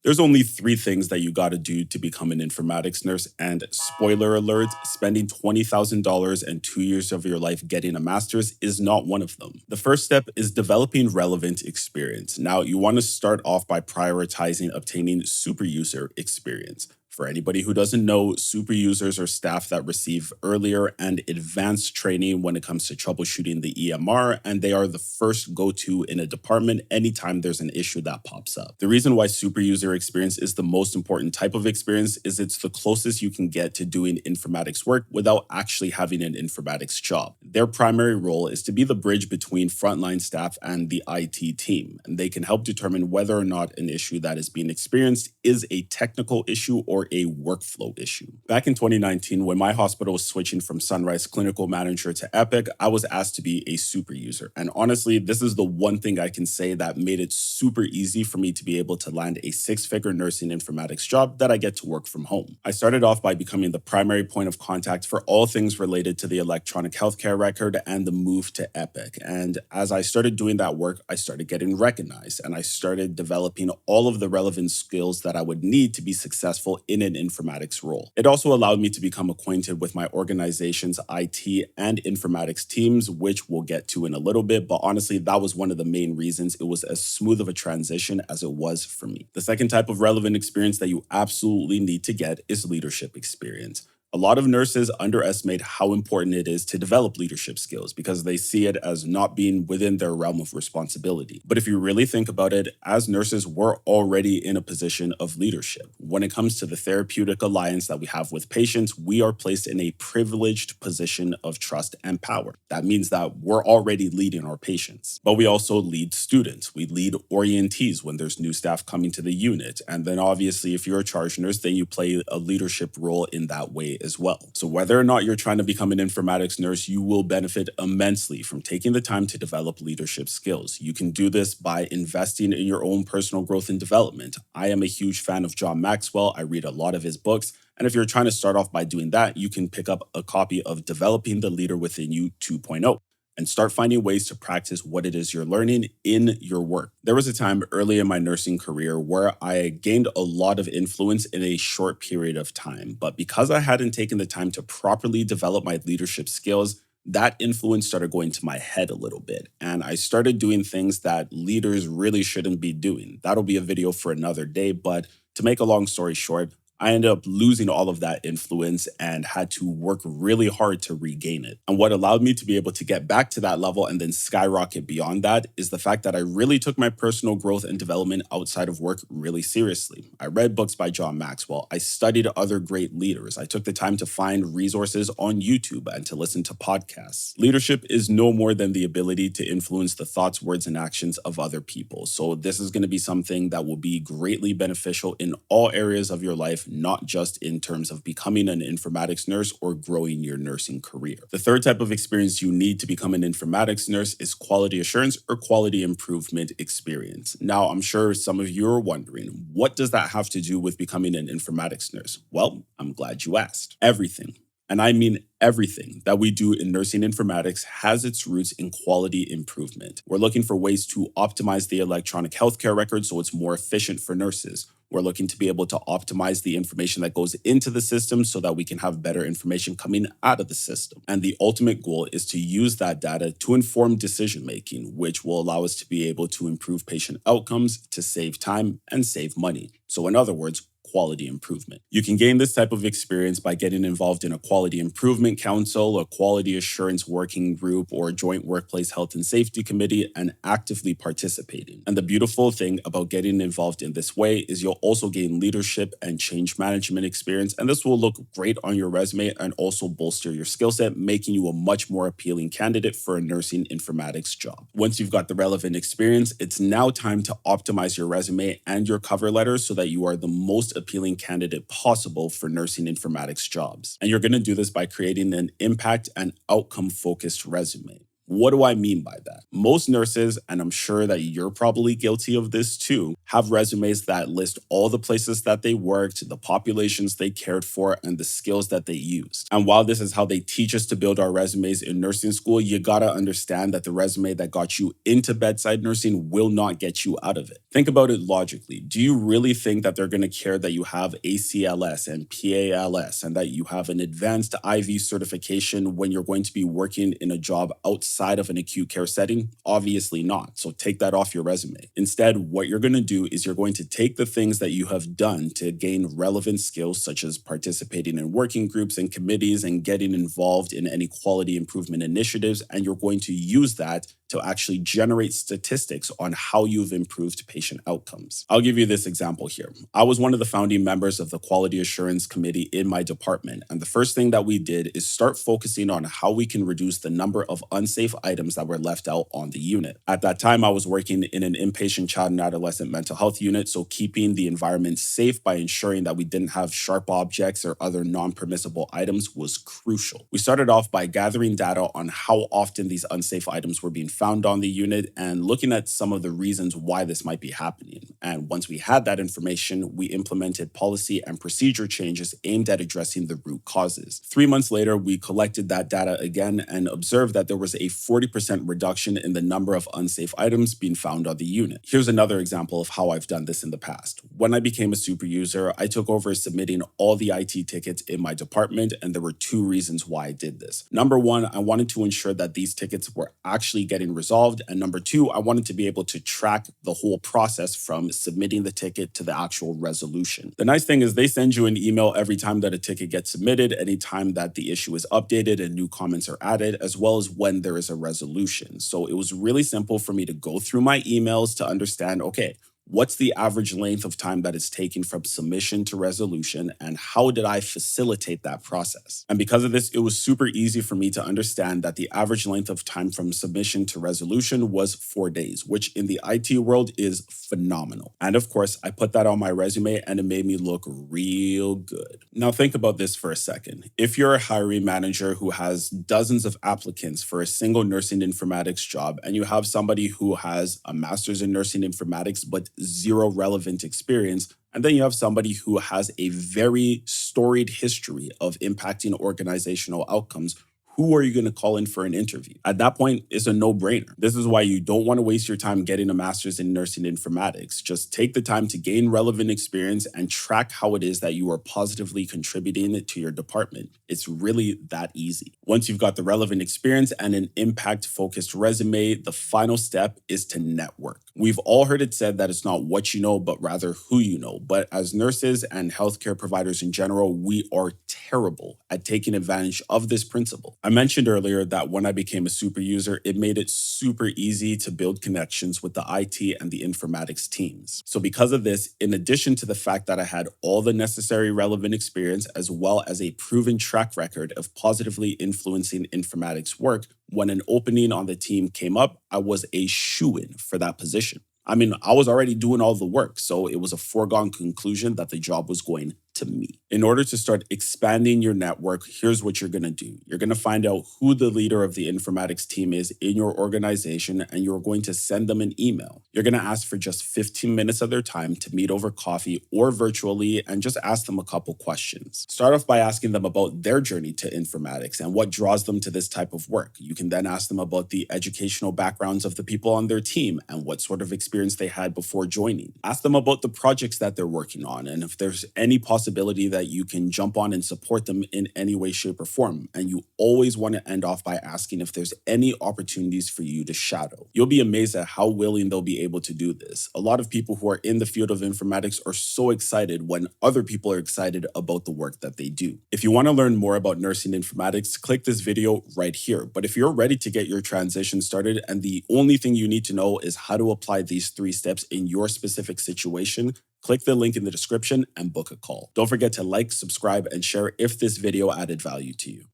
There's only three things that you gotta do to become an informatics nurse, and spoiler alert, spending $20,000 and 2 years of your life getting a master's is not one of them. The first step is developing relevant experience. Now, you wanna start off by prioritizing obtaining super user experience. For anybody who doesn't know, super users are staff that receive earlier and advanced training when it comes to troubleshooting the EMR, and they are the first go-to in a department anytime there's an issue that pops up. The reason why super user experience is the most important type of experience is it's the closest you can get to doing informatics work without actually having an informatics job. Their primary role is to be the bridge between frontline staff and the IT team, and they can help determine whether or not an issue that is being experienced is a technical issue or a workflow issue. Back in 2019, when my hospital was switching from Sunrise Clinical Manager to Epic, I was asked to be a super user. And honestly, this is the one thing I can say that made it super easy for me to be able to land a six-figure nursing informatics job that I get to work from home. I started off by becoming the primary point of contact for all things related to the electronic healthcare record and the move to Epic. And as I started doing that work, I started getting recognized and I started developing all of the relevant skills that I would need to be successful in an informatics role. It also allowed me to become acquainted with my organization's IT and informatics teams, which we'll get to in a little bit, but honestly, that was one of the main reasons it was as smooth of a transition as it was for me. The second type of relevant experience that you absolutely need to get is leadership experience. A lot of nurses underestimate how important it is to develop leadership skills because they see it as not being within their realm of responsibility. But if you really think about it, as nurses, we're already in a position of leadership. When it comes to the therapeutic alliance that we have with patients, we are placed in a privileged position of trust and power. That means that we're already leading our patients. But we also lead students. We lead orientees when there's new staff coming to the unit. And then obviously, if you're a charge nurse, then you play a leadership role in that way as well. So whether or not you're trying to become an informatics nurse, you will benefit immensely from taking the time to develop leadership skills. You can do this by investing in your own personal growth and development. I am a huge fan of John Maxwell. I read a lot of his books. And if you're trying to start off by doing that, you can pick up a copy of Developing the Leader Within You 2.0. And start finding ways to practice what it is you're learning in your work. There was a time early in my nursing career where I gained a lot of influence in a short period of time. But because I hadn't taken the time to properly develop my leadership skills, that influence started going to my head a little bit. And I started doing things that leaders really shouldn't be doing. That'll be a video for another day. But to make a long story short, I ended up losing all of that influence and had to work really hard to regain it. And what allowed me to be able to get back to that level and then skyrocket beyond that is the fact that I really took my personal growth and development outside of work really seriously. I read books by John Maxwell. I studied other great leaders. I took the time to find resources on YouTube and to listen to podcasts. Leadership is no more than the ability to influence the thoughts, words, and actions of other people. So this is going to be something that will be greatly beneficial in all areas of your life, not just in terms of becoming an informatics nurse or growing your nursing career. The third type of experience you need to become an informatics nurse is quality assurance or quality improvement experience. Now, I'm sure some of you are wondering, what does that have to do with becoming an informatics nurse? Well, I'm glad you asked. Everything. And I mean everything that we do in nursing informatics has its roots in quality improvement. We're looking for ways to optimize the electronic healthcare record so it's more efficient for nurses. We're looking to be able to optimize the information that goes into the system so that we can have better information coming out of the system. And the ultimate goal is to use that data to inform decision making, which will allow us to be able to improve patient outcomes, to save time and save money. So in other words, quality improvement. You can gain this type of experience by getting involved in a quality improvement council, a quality assurance working group, or a joint workplace health and safety committee, and actively participating. And the beautiful thing about getting involved in this way is you'll also gain leadership and change management experience, and this will look great on your resume and also bolster your skill set, making you a much more appealing candidate for a nursing informatics job. Once you've got the relevant experience, it's now time to optimize your resume and your cover letter so that you are the most appealing candidate possible for nursing informatics jobs. And you're going to do this by creating an impact and outcome-focused resume. What do I mean by that? Most nurses, and I'm sure that you're probably guilty of this too, have resumes that list all the places that they worked, the populations they cared for, and the skills that they used. And while this is how they teach us to build our resumes in nursing school, you gotta understand that the resume that got you into bedside nursing will not get you out of it. Think about it logically. Do you really think that they're gonna care that you have ACLS and PALS and that you have an advanced IV certification when you're going to be working in a job outside of an acute care setting? Obviously not. So take that off your resume. Instead, what you're going to do is you're going to take the things that you have done to gain relevant skills, such as participating in working groups and committees and getting involved in any quality improvement initiatives, and you're going to use that to actually generate statistics on how you've improved patient outcomes. I'll give you this example here. I was one of the founding members of the Quality Assurance Committee in my department, and the first thing that we did is start focusing on how we can reduce the number of unsafe items that were left out on the unit. At that time, I was working in an inpatient child and adolescent mental health unit, so keeping the environment safe by ensuring that we didn't have sharp objects or other non-permissible items was crucial. We started off by gathering data on how often these unsafe items were being found on the unit and looking at some of the reasons why this might be happening. And once we had that information, we implemented policy and procedure changes aimed at addressing the root causes. 3 months later, we collected that data again and observed that there was a 40% reduction in the number of unsafe items being found on the unit. Here's another example of how I've done this in the past. When I became a super user, I took over submitting all the IT tickets in my department, and there were 2 reasons why I did this. Number 1, I wanted to ensure that these tickets were actually getting resolved, and number 2, I wanted to be able to track the whole process from submitting the ticket to the actual resolution. The nice thing is they send you an email every time that a ticket gets submitted, anytime that the issue is updated and new comments are added, as well as when there is a resolution. So it was really simple for me to go through my emails to understand, okay, what's the average length of time that it's taking from submission to resolution, and how did I facilitate that process? And because of this, it was super easy for me to understand that the average length of time from submission to resolution was 4 days, which in the IT world is phenomenal. And of course, I put that on my resume and it made me look real good. Now think about this for a second. If you're a hiring manager who has dozens of applicants for a single nursing informatics job, and you have somebody who has a master's in nursing informatics but 0 relevant experience, and then you have somebody who has a very storied history of impacting organizational outcomes, who are you going to call in for an interview? At that point, it's a no-brainer. This is why you don't want to waste your time getting a master's in nursing informatics. Just take the time to gain relevant experience and track how it is that you are positively contributing to your department. It's really that easy. Once you've got the relevant experience and an impact-focused resume, the final step is to network. We've all heard it said that it's not what you know, but rather who you know. But as nurses and healthcare providers in general, we are terrible at taking advantage of this principle. I mentioned earlier that when I became a super user, it made it super easy to build connections with the IT and the informatics teams. So because of this, in addition to the fact that I had all the necessary relevant experience, as well as a proven track record of positively influencing informatics work, when an opening on the team came up, I was a shoo-in for that position. I mean, I was already doing all the work, so it was a foregone conclusion that the job was going to me. In order to start expanding your network, here's what you're going to do. You're going to find out who the leader of the informatics team is in your organization, and you're going to send them an email. You're going to ask for just 15 minutes of their time to meet over coffee or virtually and just ask them a couple questions. Start off by asking them about their journey to informatics and what draws them to this type of work. You can then ask them about the educational backgrounds of the people on their team and what sort of experience they had before joining. Ask them about the projects that they're working on and if there's any possibility that you can jump on and support them in any way, shape, or form. And you always want to end off by asking if there's any opportunities for you to shadow. You'll be amazed at how willing they'll be able to do this. A lot of people who are in the field of informatics are so excited when other people are excited about the work that they do. If you want to learn more about nursing informatics, click this video right here. But if you're ready to get your transition started and the only thing you need to know is how to apply these 3 steps in your specific situation, click the link in the description and book a call. Don't forget to like, subscribe, and share if this video added value to you.